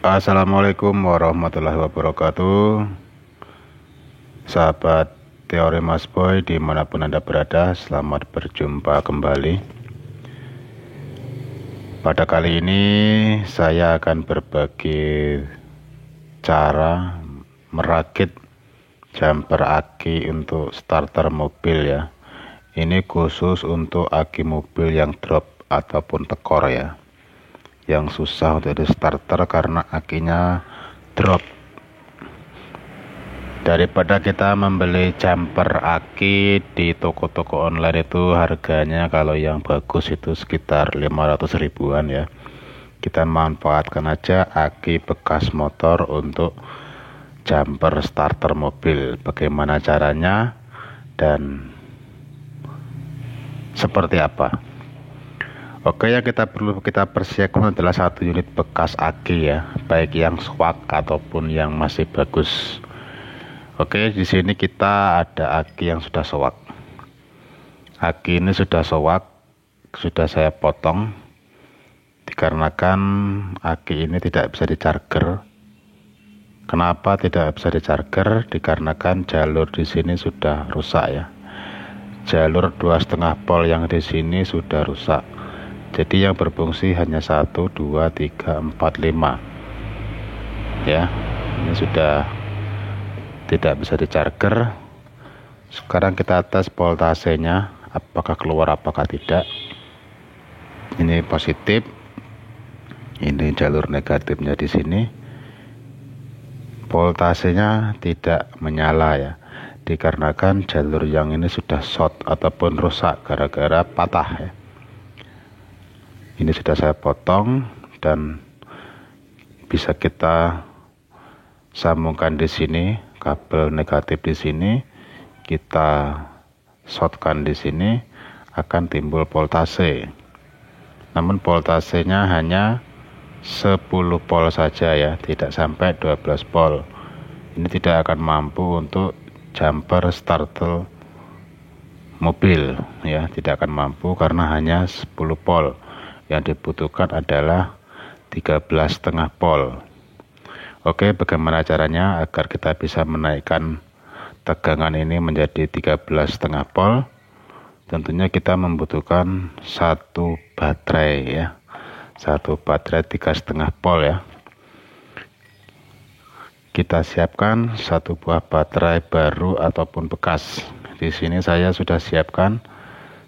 Assalamualaikum warahmatullahi wabarakatuh. Sahabat teori Mas Boy dimanapun Anda berada, selamat berjumpa kembali. Pada kali ini saya akan berbagi cara merakit jumper aki untuk starter mobil ya. Ini khusus untuk aki mobil yang drop ataupun tekor ya, yang susah untuk di starter karena akinya drop. Daripada kita membeli jumper aki di toko-toko online, itu harganya kalau yang bagus itu sekitar 500 ribuan ya. Kita manfaatkan aja aki bekas motor untuk jumper starter mobil. Bagaimana caranya dan seperti apa? Oke, yang perlu kita persiapkan adalah satu unit bekas aki ya, baik yang swak ataupun yang masih bagus. Oke, di sini kita ada aki yang sudah sowak. Aki ini sudah sowak, sudah saya potong dikarenakan aki ini tidak bisa di-charger. Kenapa tidak bisa di-charger? Dikarenakan jalur di sini sudah rusak ya. Jalur 2,5 volt yang di sini sudah rusak. Jadi yang berfungsi hanya 1, 2, 3, 4, 5. Ya, ini sudah tidak bisa di-charger. Sekarang kita tes voltasenya, apakah keluar apakah tidak. Ini positif, ini jalur negatifnya di sini. Voltasenya tidak menyala ya, dikarenakan jalur yang ini sudah short ataupun rusak gara-gara patah ya. Ini sudah saya potong dan bisa kita sambungkan di sini, kabel negatif di sini, kita shortkan di sini, akan timbul voltase. Namun voltasenya hanya 10 volt saja ya, tidak sampai 12 volt. Ini tidak akan mampu untuk jumper starter mobil ya, tidak akan mampu karena hanya 10 volt. Yang dibutuhkan adalah 13,5 volt. Oke, bagaimana caranya agar kita bisa menaikkan tegangan ini menjadi 13,5 volt? Tentunya kita membutuhkan satu baterai ya, satu baterai 3,5 volt ya. Kita siapkan satu buah baterai baru ataupun bekas. Di sini saya sudah siapkan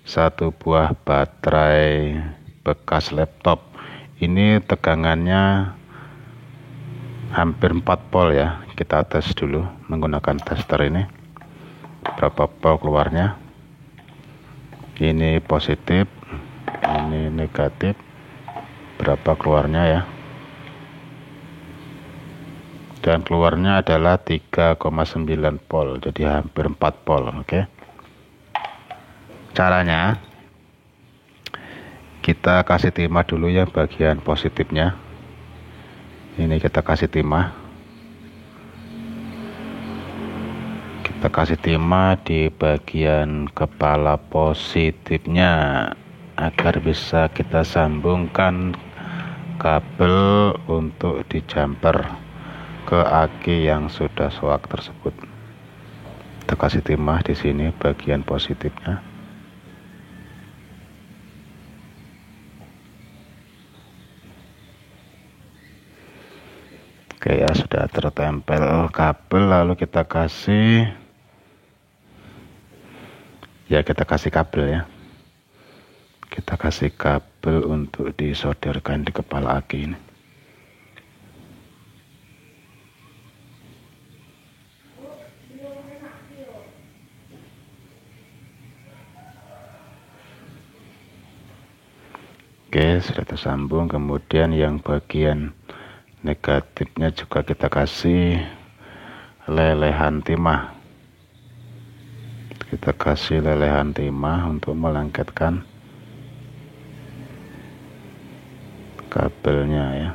satu buah baterai bekas laptop. Ini tegangannya hampir 4 volt ya. Kita tes dulu menggunakan tester ini. Berapa volt keluarnya? Ini positif, ini negatif. Berapa keluarnya ya? Dan keluarnya adalah 3,9 volt, jadi hampir 4 volt. Oke. Caranya, kita kasih timah dulu yang bagian positifnya. Ini kita kasih timah. Kita kasih timah di bagian kepala positifnya agar bisa kita sambungkan kabel untuk di jumper ke aki yang sudah swak tersebut. Kita kasih timah di sini bagian positifnya. Oke ya, sudah tertempel kabel, lalu kita kasih kabel ya. Kita kasih kabel untuk disolderkan di kepala aki ini. Oke, sudah tersambung. Kemudian yang bagian negatifnya juga kita kasih lelehan timah. Kita kasih lelehan timah untuk melengketkan kabelnya ya.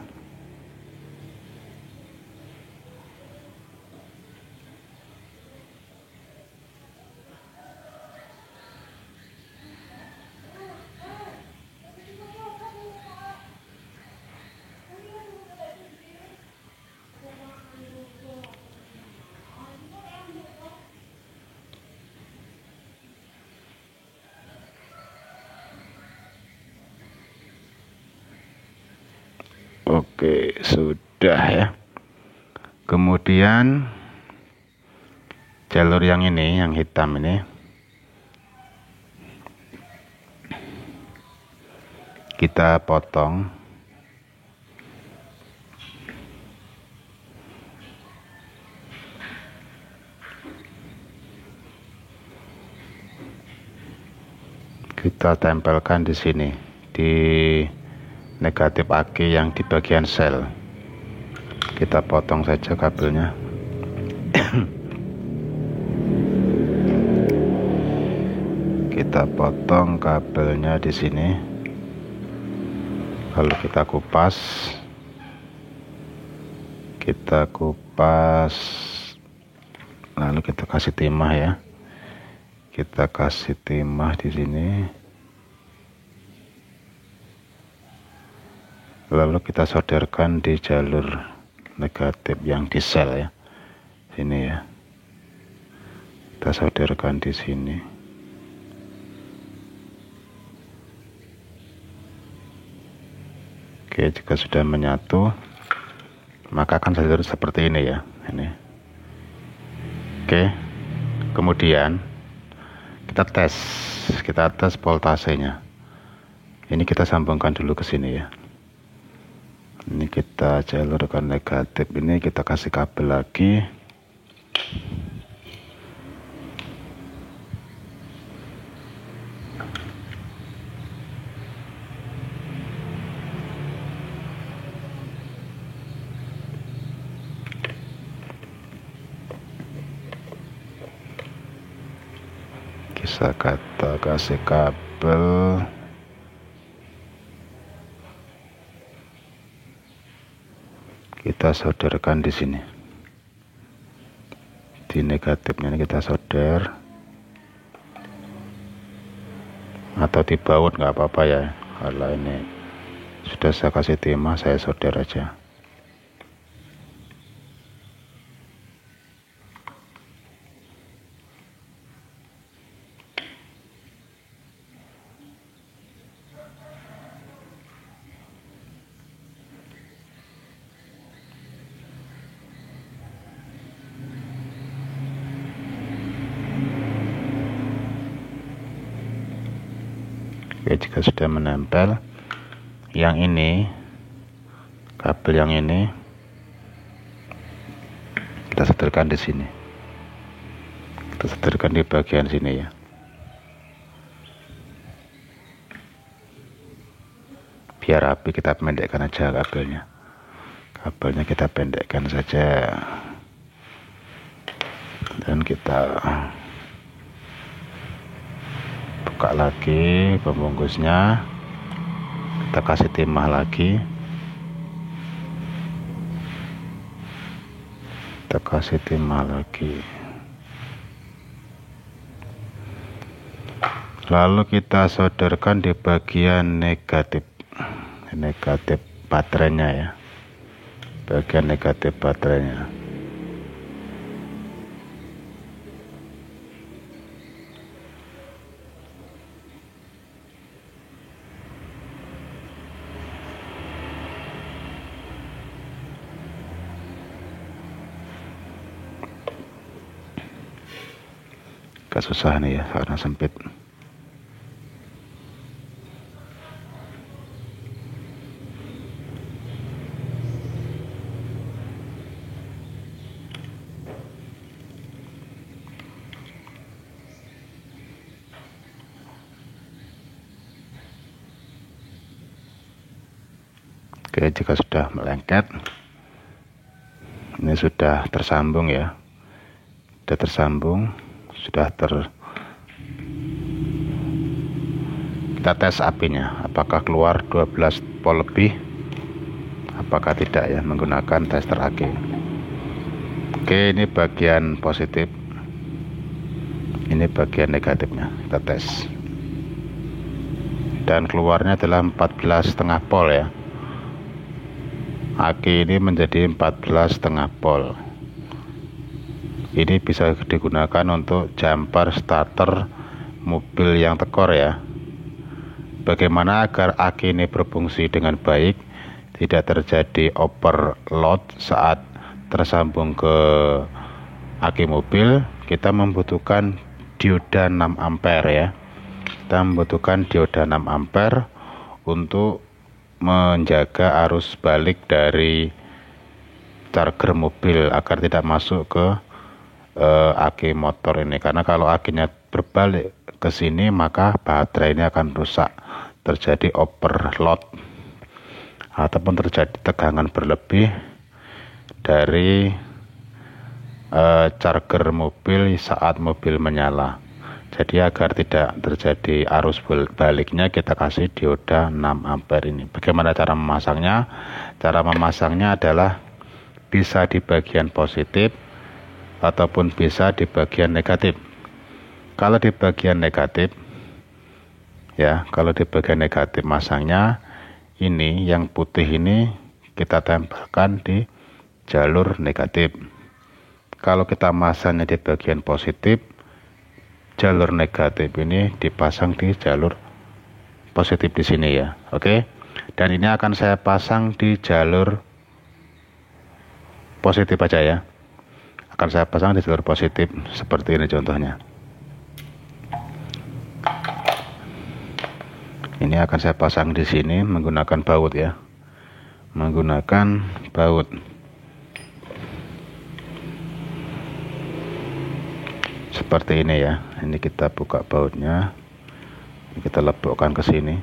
Oke, sudah ya. Kemudian jalur yang ini, yang hitam ini, kita potong. Kita tempelkan di sini, di negatif aki yang di bagian sel. Kita potong saja kabelnya. Kita potong kabelnya di sini. Lalu kita kupas. Lalu kita kasih timah ya. Kita kasih timah di sini. Lalu kita solderkan di jalur negatif yang di sel ya. Sini ya. Kita solderkan di sini. Oke, jika sudah menyatu, maka akan jalur seperti ini ya. Ini. Oke. Kemudian kita tes voltasenya. Ini kita sambungkan dulu ke sini ya. Ini kita jalurkan negatif, ini kita kasih kabel lagi. Kita kasih kabel. Kita solderkan di sini. Di negatifnya ini kita solder. Atau dibaut nggak apa-apa ya. Kalau ini sudah saya kasih timah, saya solder aja. Oke, jika sudah menempel, yang ini, kabel yang ini, kita solderkan di sini. Kita solderkan di bagian sini ya. Biar rapi, kita pendekkan aja kabelnya. Kabelnya kita pendekkan saja. Dan kita buka lagi pembungkusnya, kita kasih timah lagi, lalu kita solderkan di bagian negatif baterainya ya, bagian negatif baterainya. Agak susah nih ya karena sempit. Oke, jika sudah melengket, ini sudah tersambung ya, kita tes apinya apakah keluar 12 volt lebih, apakah tidak ya, menggunakan tester aki. Oke, ini bagian positif, ini bagian negatifnya, kita tes, dan keluarnya adalah 14,5 volt ya. Aki ini menjadi 14,5 volt. Ini bisa digunakan untuk jumper starter mobil yang tekor ya. Bagaimana agar aki ini berfungsi dengan baik? tidak terjadi overload saat tersambung ke aki mobil, kita membutuhkan dioda 6 ampere ya. Kita membutuhkan dioda 6 ampere untuk menjaga arus balik dari charger mobil agar tidak masuk ke aki motor ini, karena kalau akinya berbalik ke sini maka baterai ini akan rusak, terjadi overload ataupun terjadi tegangan berlebih dari charger mobil saat mobil menyala. Jadi agar tidak terjadi arus baliknya, kita kasih dioda 6 ampere ini. Bagaimana cara memasangnya? Cara memasangnya adalah bisa di bagian positif ataupun bisa di bagian negatif. Kalau di bagian negatif ya, kalau di bagian negatif masangnya ini yang putih ini kita tempelkan di jalur negatif. Kalau kita masangnya di bagian positif, jalur negatif ini dipasang di jalur positif di sini ya. Oke. Dan ini akan saya pasang di jalur positif aja ya. Akan saya pasang di jalur positif seperti ini contohnya. Ini akan saya pasang di sini menggunakan baut ya. Menggunakan baut. Seperti ini ya. Ini kita buka bautnya. Ini kita lebokkan ke sini.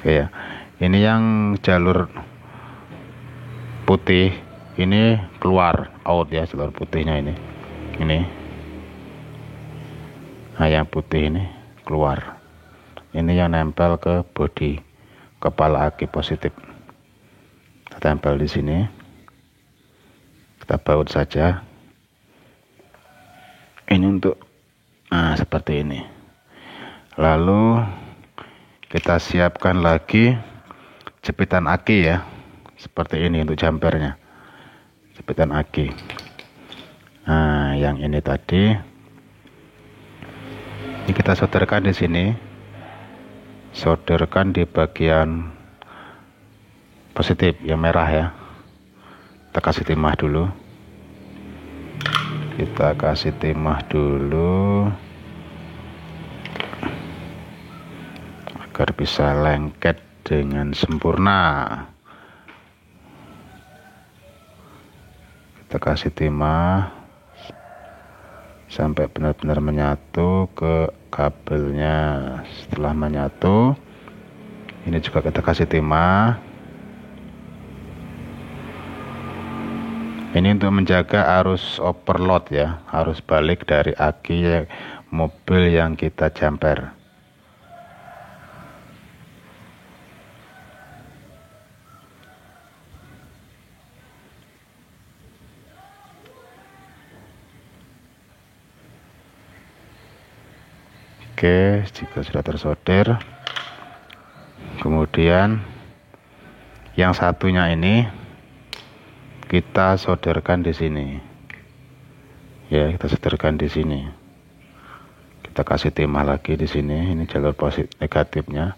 Oke ya. Ini yang jalur putih ini keluar out ya, jalur putihnya ini. Nah, yang putih ini keluar. Ini yang nempel ke bodi kepala aki positif. Kita tempel di sini. Kita baut saja. Ini untuk seperti ini. Lalu kita siapkan lagi jepitan aki ya. Seperti ini untuk jumpernya, jepitan aki. Nah, yang ini tadi ini kita solderkan di sini, solderkan di bagian positif yang merah ya. Kita kasih timah dulu, agar bisa lengket dengan sempurna. Kita kasih timah sampai benar-benar menyatu ke kabelnya. Setelah menyatu, ini juga kita kasih timah. Ini untuk menjaga arus overload ya, arus balik dari aki mobil yang kita jumper. Oke, jika sudah tersolder, kemudian yang satunya ini kita solderkan di sini. Ya, kita solderkan di sini. Kita kasih timah lagi di sini. Ini jalur positif negatifnya.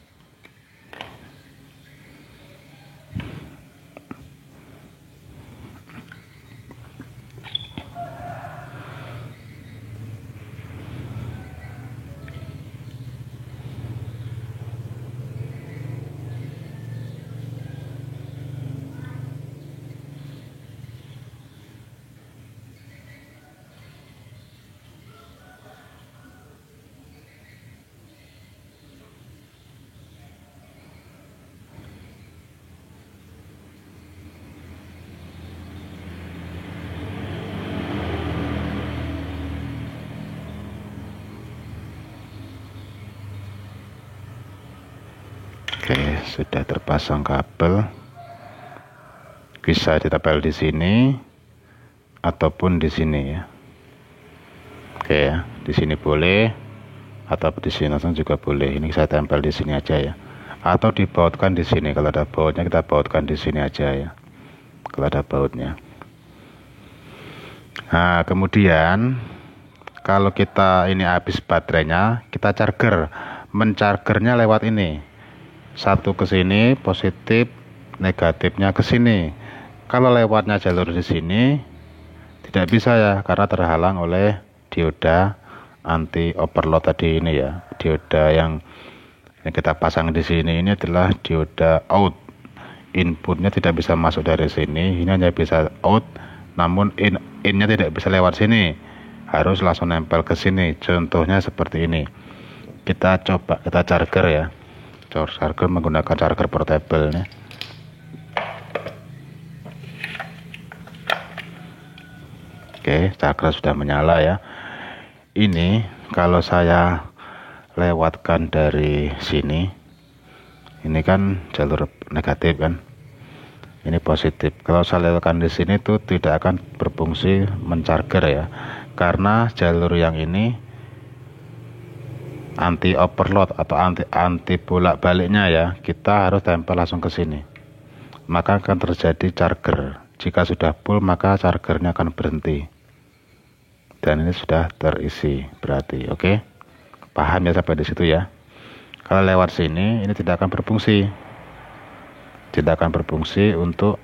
Oke, sudah terpasang kabel. Bisa ditempel di sini ataupun di sini ya. Oke ya, di sini boleh atau di sini langsung juga boleh. Ini saya tempel di sini aja ya. Atau dibautkan di sini. Kalau ada bautnya kita bautkan di sini aja ya. Kalau ada bautnya. Nah, kemudian kalau kita ini habis baterainya, kita charger. Menchargernya lewat ini. satu ke sini positif, negatifnya ke sini. Kalau lewatnya jalur di sini tidak bisa ya, karena terhalang oleh dioda anti overload tadi ini ya. Dioda yang kita pasang di sini ini adalah dioda out. Inputnya tidak bisa masuk dari sini, ini hanya bisa out, namun innya tidak bisa lewat sini, harus langsung nempel ke sini. Contohnya seperti ini. Kita coba kita charger ya. Charger menggunakan charger portable nih. Oke, charger sudah menyala ya. Ini kalau saya lewatkan dari sini, ini kan jalur negatif kan, ini positif. Kalau saya lewatkan di sini tuh tidak akan berfungsi mencharger ya, karena jalur yang ini anti overload atau anti bolak baliknya ya. Kita harus tempel langsung ke sini, maka akan terjadi charger. Jika sudah full maka chargernya akan berhenti, dan ini sudah terisi berarti. Oke, paham ya sampai di situ ya. Kalau lewat sini ini tidak akan berfungsi, untuk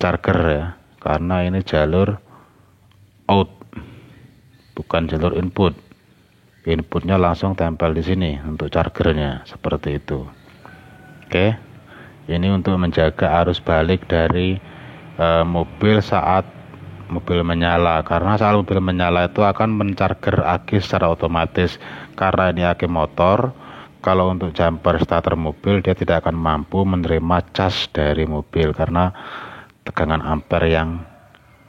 charger ya, karena ini jalur out bukan jalur input. Inputnya langsung tempel di sini untuk chargernya, seperti itu. Oke, ini untuk menjaga arus balik dari mobil saat mobil menyala, karena saat mobil menyala itu akan mencharger aki secara otomatis. Karena ini aki motor, kalau untuk jumper starter mobil dia tidak akan mampu menerima cas dari mobil karena tegangan ampere yang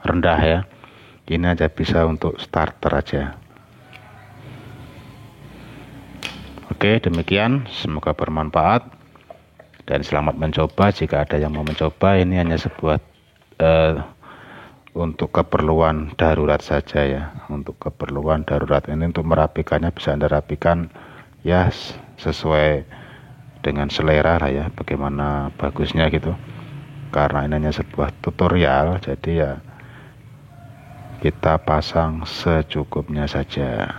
rendah ya. Ini aja bisa untuk starter aja. Oke, demikian, semoga bermanfaat dan selamat mencoba. Jika ada yang mau mencoba, ini hanya sebuah untuk keperluan darurat saja ya. Untuk keperluan darurat ini, untuk merapikannya bisa Anda rapikan ya sesuai dengan selera lah ya, bagaimana bagusnya gitu. Karena ini hanya sebuah tutorial, jadi ya kita pasang secukupnya saja.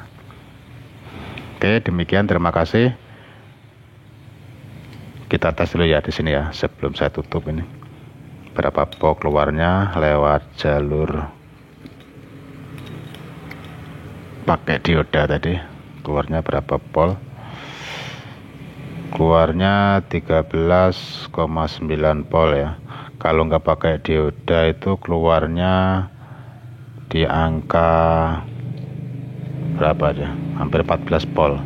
Oke, demikian, terima kasih. Kita tes dulu ya di sini ya sebelum saya tutup ini. Berapa volt keluarnya lewat jalur pakai dioda tadi, keluarnya berapa volt? Keluarnya 13,9 volt ya. Kalau nggak pakai dioda itu keluarnya di angka berapa aja, hampir 14 volt.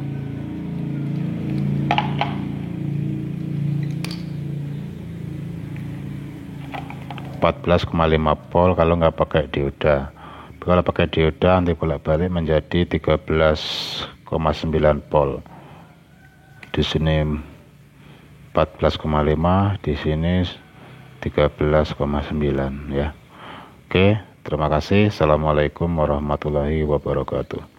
volt kalau nggak pakai dioda. Kalau pakai dioda nanti bolak-balik menjadi 13,9 volt. Di sini 14,5, di sini 13,9 ya. Oke, terima kasih. Assalamualaikum warahmatullahi wabarakatuh.